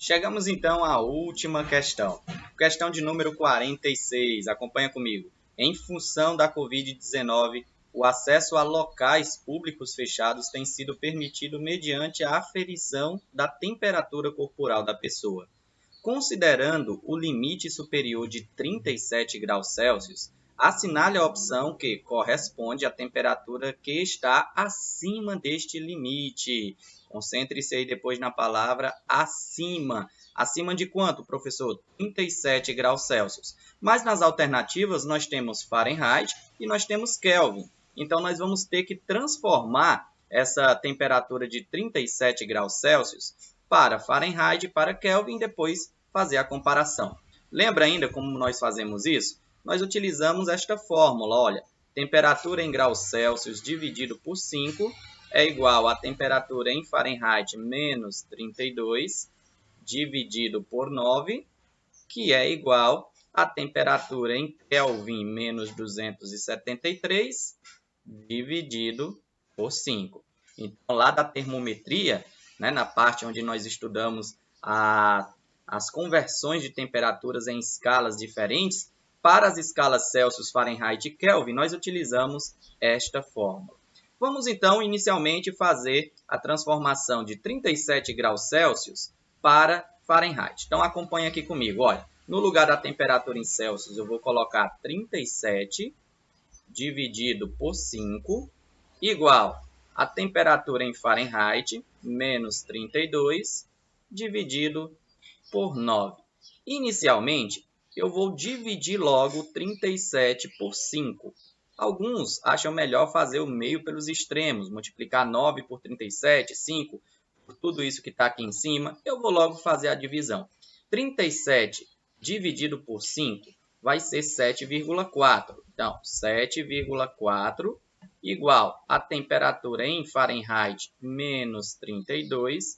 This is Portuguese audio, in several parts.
Chegamos então à última questão. Questão de número 46. Acompanha comigo. Em função da Covid-19, o acesso a locais públicos fechados tem sido permitido mediante a aferição da temperatura corporal da pessoa. Considerando o limite superior de 37 graus Celsius, assinale a opção que corresponde à temperatura que está acima deste limite. Concentre-se aí depois na palavra acima. Acima de quanto, professor? 37 graus Celsius. Mas nas alternativas nós temos Fahrenheit e nós temos Kelvin. Então nós vamos ter que transformar essa temperatura de 37 graus Celsius para Fahrenheit e para Kelvin e depois fazer a comparação. Lembra ainda como nós fazemos isso? Nós utilizamos esta fórmula, olha, temperatura em graus Celsius dividido por 5 é igual a temperatura em Fahrenheit menos 32 dividido por 9, que é igual a temperatura em Kelvin menos 273 dividido por 5. Então, lá da termometria, né, na parte onde nós estudamos as conversões de temperaturas em escalas diferentes, para as escalas Celsius, Fahrenheit e Kelvin, nós utilizamos esta fórmula. Vamos, então, inicialmente fazer a transformação de 37 graus Celsius para Fahrenheit. Então, acompanha aqui comigo. Olha, no lugar da temperatura em Celsius, eu vou colocar 37 dividido por 5, igual a temperatura em Fahrenheit, menos 32, dividido por 9. Inicialmente, eu vou dividir logo 37 por 5. Alguns acham melhor fazer o meio pelos extremos, multiplicar 9 por 37, 5, por tudo isso que está aqui em cima. Eu vou logo fazer a divisão. 37 dividido por 5 vai ser 7,4. Então, 7,4 igual a temperatura em Fahrenheit menos 32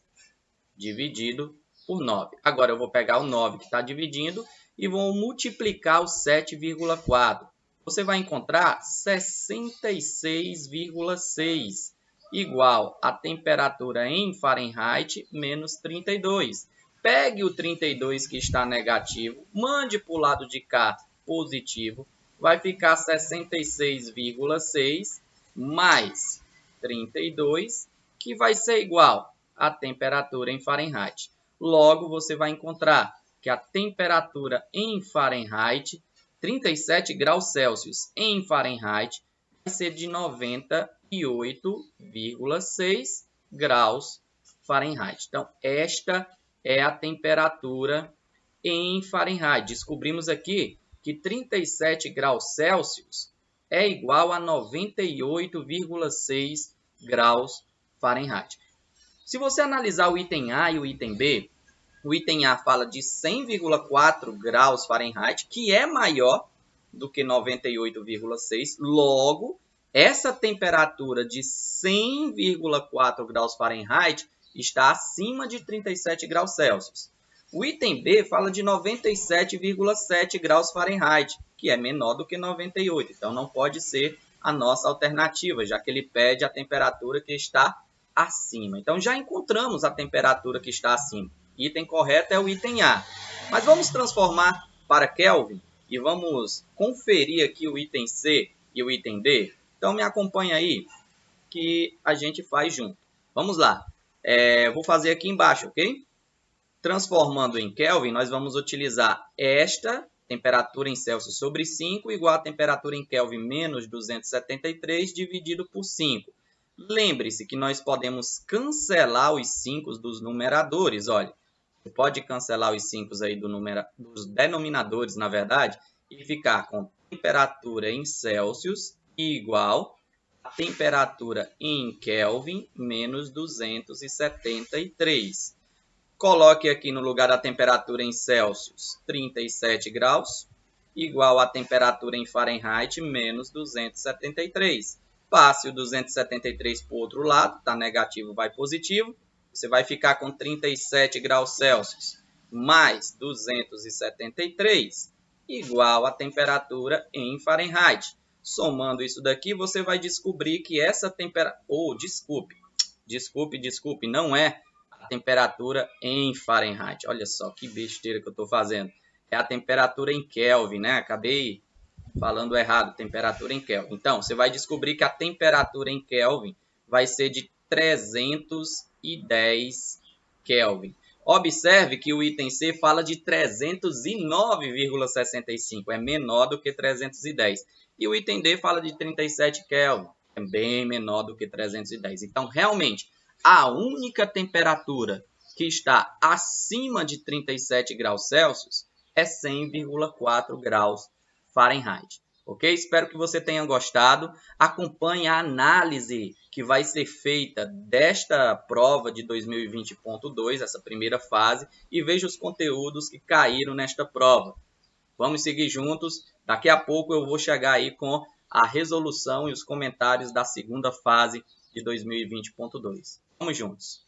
dividido por 9. Agora, eu vou pegar o 9 que está dividindo e vou multiplicar o 7,4. Você vai encontrar 66,6 igual a temperatura em Fahrenheit menos 32. Pegue o 32 que está negativo, mande para o lado de cá positivo, vai ficar 66,6 mais 32, que vai ser igual à temperatura em Fahrenheit. Logo, você vai encontrar que a temperatura em Fahrenheit, 37 graus Celsius em Fahrenheit, vai ser de 98,6 graus Fahrenheit. Então, esta é a temperatura em Fahrenheit. Descobrimos aqui que 37 graus Celsius é igual a 98,6 graus Fahrenheit. Se você analisar o item A e o item B, o item A fala de 100,4 graus Fahrenheit, que é maior do que 98,6. Logo, essa temperatura de 100,4 graus Fahrenheit está acima de 37 graus Celsius. O item B fala de 97,7 graus Fahrenheit, que é menor do que 98. Então, não pode ser a nossa alternativa, já que ele pede a temperatura que está acima. Então, já encontramos a temperatura que está acima. O item correto é o item A. Mas vamos transformar para Kelvin e vamos conferir aqui o item C e o item D. Então, me acompanha aí que a gente faz junto. Vamos lá. Vou fazer aqui embaixo, ok? Transformando em Kelvin, nós vamos utilizar esta temperatura em Celsius sobre 5 igual a temperatura em Kelvin menos 273 dividido por 5. Lembre-se que nós podemos cancelar os 5 dos numeradores. Olha, você pode cancelar os 5 aí dos denominadores, na verdade, e ficar com temperatura em Celsius igual a temperatura em Kelvin menos 273. Coloque aqui no lugar da temperatura em Celsius 37 graus, igual a temperatura em Fahrenheit menos 273. Passe o 273 para o outro lado, está negativo, vai positivo. Você vai ficar com 37 graus Celsius mais 273, igual a temperatura em Fahrenheit. Somando isso daqui, você vai descobrir que essa temperatura... Desculpe, não é a temperatura em Fahrenheit. Olha só que besteira que eu estou fazendo. É a temperatura em Kelvin, né? Acabei falando errado, temperatura em Kelvin. Então, você vai descobrir que a temperatura em Kelvin vai ser de 310 Kelvin. Observe que o item C fala de 309,65, é menor do que 310. E o item D fala de 37 Kelvin, é bem menor do que 310. Então, realmente, a única temperatura que está acima de 37 graus Celsius é 100,4 graus Fahrenheit. Ok? Espero que você tenha gostado. Acompanhe a análise que vai ser feita desta prova de 2020.2, essa primeira fase, e veja os conteúdos que caíram nesta prova. Vamos seguir juntos. Daqui a pouco eu vou chegar aí com a resolução e os comentários da segunda fase de 2020.2. Vamos juntos.